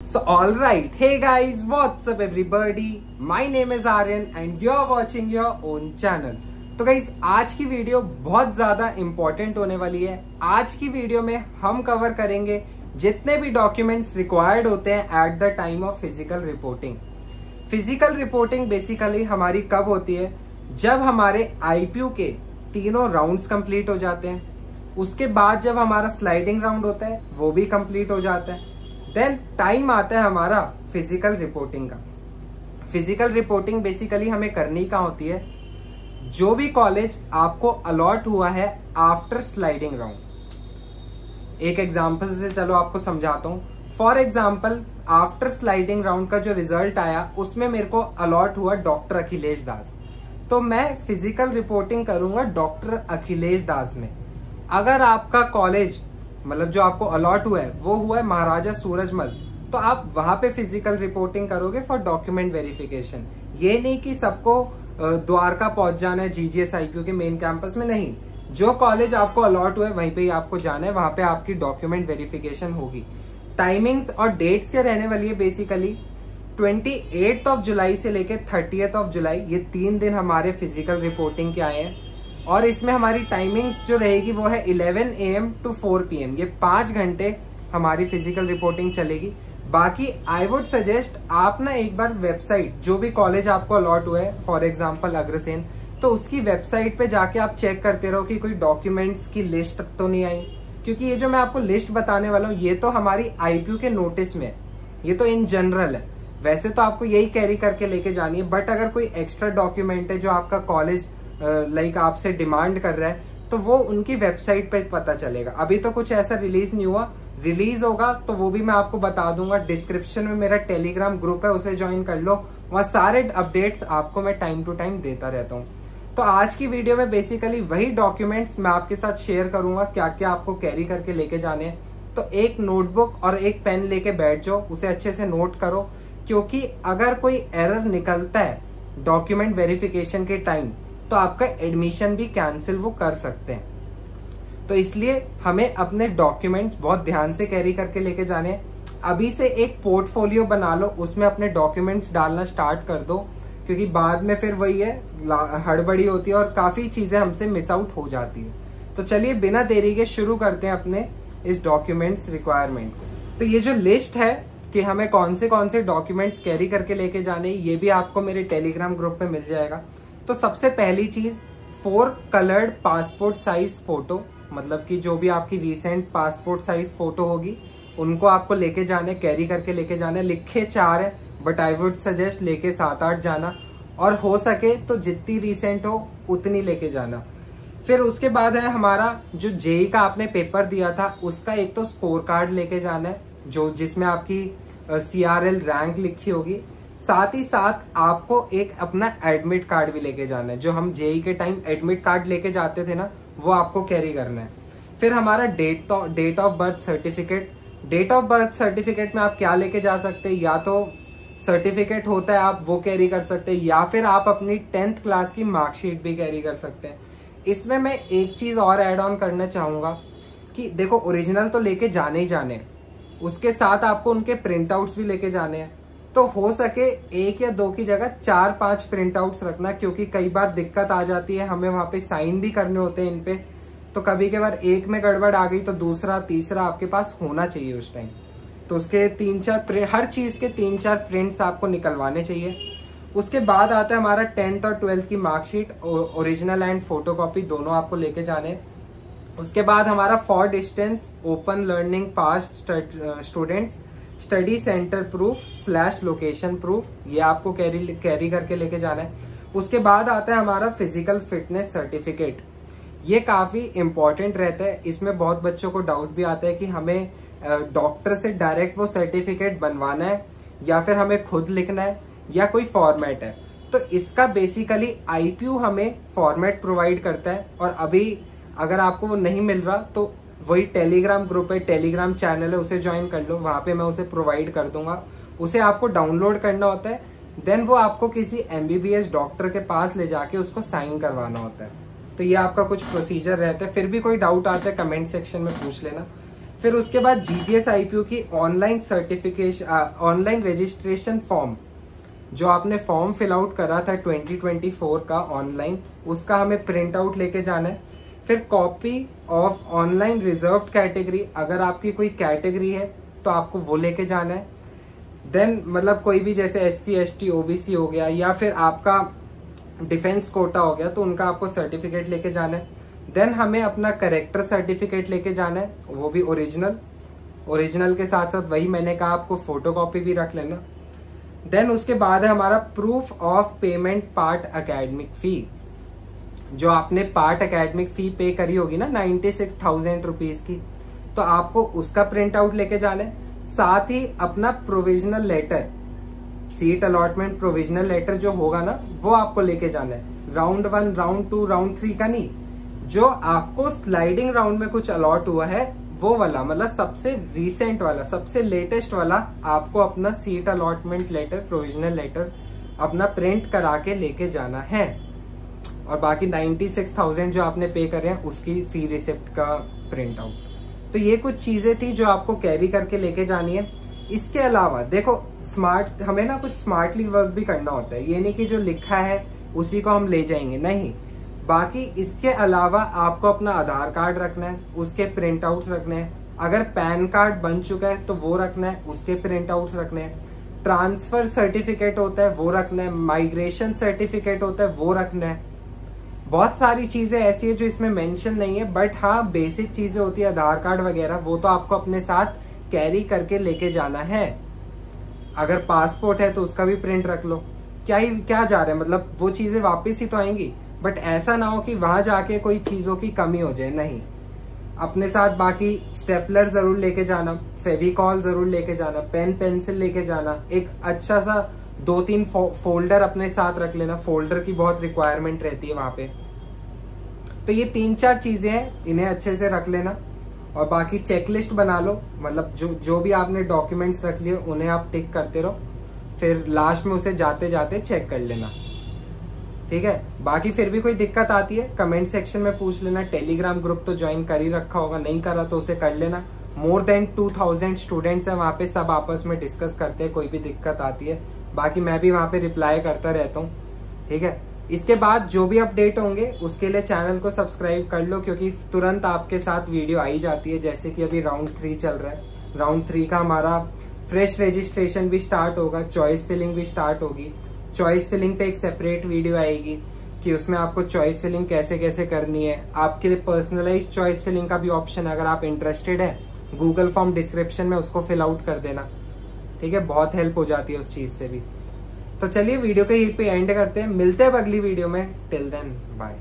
So alright, hey guys, what's up everybody? My name is Aryan and you are watching your own channel. तो guys आज की video बहुत ज्यादा important होने वाली है। आज की वीडियो में हम कवर करेंगे जितने भी डॉक्यूमेंट्स रिक्वायर्ड होते हैं at the time of physical reporting. Physical reporting basically हमारी कब होती है? जब हमारे आईपीयू के तीनों राउंड्स कंप्लीट हो जाते हैं, उसके बाद जब हमारा स्लाइडिंग राउंड होता है वो भी कंप्लीट हो जाता है, देन टाइम आता है हमारा फिजिकल रिपोर्टिंग का। फिजिकल रिपोर्टिंग बेसिकली हमें करनी कहाँ होती है? जो भी कॉलेज आपको अलॉट हुआ है आफ्टर स्लाइडिंग राउंड। एक एग्जांपल से चलो आपको समझाता हूँ। For example after sliding round का जो रिजल्ट आया उसमें मेरे को अलॉट हुआ डॉक्टर अखिलेश दास, तो मैं फिजिकल रिपोर्टिंग करूंगा डॉक्टर अखिलेश दास में। अगर आपका कॉलेज मतलब जो आपको अलॉट हुआ है वो हुआ है महाराजा सूरजमल, तो आप वहां पे फिजिकल रिपोर्टिंग करोगे फॉर डॉक्यूमेंट वेरिफिकेशन। ये नहीं कि सबको द्वारका पहुंच जाना है जीजीएस आईपीयू के मेन कैंपस में, नहीं। जो कॉलेज आपको अलॉट हुआ है वहीं पे ही आपको जाना है, वहां पे आपकी डॉक्यूमेंट वेरिफिकेशन होगी। टाइमिंग्स और डेट्स क्या रहने वाली है? बेसिकली 28 जुलाई से लेके 30 जुलाई, ये 3 दिन हमारे फिजिकल रिपोर्टिंग के आए हैं। और इसमें हमारी टाइमिंग्स जो रहेगी वो है 11 AM to 4 PM। ये 5 घंटे हमारी फिजिकल रिपोर्टिंग चलेगी। बाकी आई वुड सजेस्ट आप ना एक बार वेबसाइट, जो भी कॉलेज आपको अलॉट हुआ है, फॉर एग्जांपल अग्रसेन, तो उसकी वेबसाइट पे जाके आप चेक करते रहो कि कोई डॉक्यूमेंट्स की लिस्ट तो नहीं आई। क्योंकि ये जो मैं आपको लिस्ट बताने वाला हूँ ये तो हमारी आईपीयू के नोटिस में है, ये तो इन जनरल है। वैसे तो आपको यही कैरी करके लेके जानी है, बट अगर कोई एक्स्ट्रा डॉक्यूमेंट है जो आपका कॉलेज लाइक आपसे डिमांड कर रहा है तो वो उनकी वेबसाइट पे पता चलेगा। अभी तो कुछ ऐसा रिलीज नहीं हुआ, रिलीज होगा तो वो भी मैं आपको बता दूंगा। डिस्क्रिप्शन में मेरा टेलीग्राम ग्रुप है, उसे ज्वाइन कर लो, वहां सारे अपडेट्स आपको मैं टाइम टू टाइम देता रहता हूँ। तो आज की वीडियो में बेसिकली वही डॉक्यूमेंट्स मैं आपके साथ शेयर करूंगा, क्या क्या आपको कैरी करके लेके जाने हैं। तो एक नोटबुक और एक पेन लेके बैठ जाओ, उसे अच्छे से नोट करो, क्योंकि अगर कोई एरर निकलता है डॉक्यूमेंट वेरिफिकेशन के टाइम तो आपका एडमिशन भी कैंसिल वो कर सकते हैं। तो इसलिए हमें अपने डॉक्यूमेंट्स बहुत ध्यान से कैरी करके लेके जाने हैं। अभी से एक पोर्टफोलियो बना लो, उसमें अपने डॉक्यूमेंट्स डालना स्टार्ट कर दो, क्योंकि बाद में फिर वही है हड़बड़ी होती है और काफी चीजें हमसे मिस आउट हो जाती है। तो चलिए बिना देरी के शुरू करते हैं अपने इस डॉक्यूमेंट्स रिक्वायरमेंट को। तो ये जो लिस्ट है कि हमें कौन से डॉक्यूमेंट्स कैरी करके लेके जाने, ये भी आपको मेरे टेलीग्राम ग्रुप पे मिल जाएगा। तो सबसे पहली चीज 4 कलर्ड पासपोर्ट साइज फोटो, मतलब कि जो भी आपकी रीसेंट पासपोर्ट साइज फोटो होगी उनको आपको लेके जाने, कैरी करके लेके जाने। लिखे 4 है बट आई वुड सजेस्ट लेके 7-8 जाना, और हो सके तो जितनी रीसेंट हो उतनी लेके जाना। फिर उसके बाद है हमारा जो जेई का आपने पेपर दिया था उसका एक तो स्कोर कार्ड लेके जाना है, जो जिसमें आपकी CRL रैंक लिखी होगी। साथ ही साथ आपको एक अपना एडमिट कार्ड भी लेके जाना है, जो हम जेई के टाइम एडमिट कार्ड लेके जाते थे ना, वो आपको कैरी करना है। फिर हमारा date of birth certificate. Date of birth certificate में आप क्या लेके जा सकते हैं? या तो सर्टिफिकेट होता है आप वो कैरी कर सकते हैं, या फिर आप अपनी 10th क्लास की मार्कशीट भी कैरी कर सकते हैं। इसमें मैं एक चीज और ऐड ऑन करना चाहूंगा कि देखो, ओरिजिनल तो लेके जाने ही जाने, उसके साथ आपको उनके प्रिंट आउट्स भी लेके जाने हैं। तो हो सके 1 या 2 की जगह 4-5 प्रिंट आउट्स रखना, क्योंकि कई बार दिक्कत आ जाती है, हमें वहां पे साइन भी करने होते हैं इन पे। तो कभी के बार एक में गड़बड़ आ गई तो दूसरा तीसरा आपके पास होना चाहिए उस टाइम। तो उसके 3-4 हर चीज के 3-4 प्रिंट्स आपको निकलवाने चाहिए। उसके बाद आता है हमारा 10th और 12th की मार्कशीट, ओरिजिनल एंड फोटोकॉपी दोनों आपको लेके जाने। उसके बाद हमारा for distance open learning pass students study centre proof / location proof, ये आपको कैरी करके लेके जाना है। उसके बाद आता है हमारा फिजिकल फिटनेस सर्टिफिकेट। ये काफी इंपॉर्टेंट रहता है। इसमें बहुत बच्चों को डाउट भी आता है कि हमें डॉक्टर से डायरेक्ट वो सर्टिफिकेट बनवाना है या फिर हमें खुद लिखना है या कोई फॉर्मेट है। तो इसका बेसिकली आईपीयू हमें फॉर्मेट प्रोवाइड करता है, और अभी अगर आपको वो नहीं मिल रहा तो वही टेलीग्राम ग्रुप है, टेलीग्राम चैनल है, उसे ज्वाइन कर लो, वहां पे मैं उसे प्रोवाइड कर दूंगा। उसे आपको डाउनलोड करना होता है, देन वो आपको किसी MBBS डॉक्टर के पास ले जाके उसको साइन करवाना होता है। तो ये आपका कुछ प्रोसीजर रहता है। फिर भी कोई डाउट आता है कमेंट सेक्शन में पूछ लेना। फिर उसके बाद GGS IPO की online certification, online registration form, जो आपने फॉर्म फिल आउट करा था 2024 का ऑनलाइन, उसका हमें प्रिंट आउट लेके जाना है। फिर copy of online reserve category, अगर आपकी कोई कैटेगरी है तो आपको वो लेके जाना है। देन मतलब कोई भी जैसे SC ST OBC हो गया, या फिर आपका डिफेंस कोटा हो गया, तो उनका आपको सर्टिफिकेट लेके जाना है। देन हमें अपना करेक्टर सर्टिफिकेट लेके जाना है, वो भी ओरिजिनल के साथ साथ वही मैंने कहा आपको फोटोकॉपी भी रख लेना। देन उसके बाद है हमारा proof of payment part academic fee, जो आपने पार्ट एकेडमिक फी पे करी होगी ना 96,000 रुपीज की, तो आपको उसका प्रिंट आउट लेके जाना है। साथ ही अपना provisional letter, seat allotment provisional letter जो होगा ना, वो आपको लेके जाना है। राउंड 1, राउंड 2, राउंड 3 का नहीं, जो आपको स्लाइडिंग राउंड में कुछ अलॉट हुआ है वो वाला, मतलब सबसे रीसेंट वाला, सबसे लेटेस्ट वाला आपको अपना seat allotment letter, provisional letter अपना प्रिंट करा के लेके जाना है। और बाकी 96,000 जो आपने पे करे हैं उसकी फी रिसिप्ट का प्रिंट आउट। तो ये कुछ चीजें थी जो आपको कैरी करके लेके जानी है। इसके अलावा देखो, हमें ना कुछ स्मार्टली वर्क भी करना होता है, ये नहीं कि जो लिखा है उसी को हम ले जाएंगे, नहीं। बाकी इसके अलावा आपको अपना आधार कार्ड रखना है, उसके प्रिंट आउट्स रखने हैं। अगर पैन कार्ड बन चुका है तो वो रखना है, उसके प्रिंट आउट्स रखने हैं। ट्रांसफर सर्टिफिकेट होता है वो रखना है, माइग्रेशन सर्टिफिकेट होता है वो रखना है। बहुत सारी चीजें ऐसी है जो इसमें मेंशन नहीं है, बट हाँ बेसिक चीजें होती है, आधार कार्ड वगैरह, वो तो आपको अपने साथ कैरी करके लेके जाना है। अगर पासपोर्ट है तो उसका भी प्रिंट रख लो। क्या जा रहा है, मतलब वो चीजें वापस ही तो आएंगी, बट ऐसा ना हो कि वहां जाके कोई चीजों की कमी हो जाए, नहीं। अपने साथ बाकी स्टेपलर जरूर लेके जाना, फेविकॉल जरूर लेके जाना, पेन पेंसिल लेके जाना, एक अच्छा सा 2-3 फोल्डर अपने साथ रख लेना, फोल्डर की बहुत रिक्वायरमेंट रहती है वहां पे। तो ये 3-4 चीजें हैं, इन्हें अच्छे से रख लेना। और बाकी चेकलिस्ट बना लो, मतलब जो भी आपने डॉक्यूमेंट्स रख लिए उन्हें आप टिक करते रहो, फिर लास्ट में उसे जाते जाते चेक कर लेना, ठीक है। बाकी फिर भी कोई दिक्कत आती है कमेंट सेक्शन में पूछ लेना। टेलीग्राम ग्रुप तो ज्वाइन कर ही रखा होगा, नहीं करा तो उसे कर लेना। मोर देन 2000 स्टूडेंट्स हैं वहां पे, सब आपस में डिस्कस करते हैं, कोई भी दिक्कत आती है। बाकी मैं भी वहां पे रिप्लाई करता रहता हूँ, ठीक है। इसके बाद जो भी अपडेट होंगे उसके लिए चैनल को सब्सक्राइब कर लो, क्योंकि तुरंत आपके साथ वीडियो आई जाती है। जैसे कि अभी राउंड 3 चल रहा है, राउंड 3 का हमारा फ्रेश रजिस्ट्रेशन भी स्टार्ट होगा, चॉइस फिलिंग भी स्टार्ट होगी। चॉइस फिलिंग पे एक सेपरेट वीडियो आएगी कि उसमें आपको चॉइस फिलिंग कैसे कैसे करनी है। आपके लिए पर्सनलाइज चॉइस फिलिंग का भी ऑप्शन, अगर आप इंटरेस्टेड है, गूगल फॉर्म डिस्क्रिप्शन में उसको फिल आउट कर देना, ठीक है। बहुत हेल्प हो जाती है उस चीज से भी। तो चलिए वीडियो को यहीं पे एंड करते हैं, मिलते हैं अगली वीडियो में। Till then bye.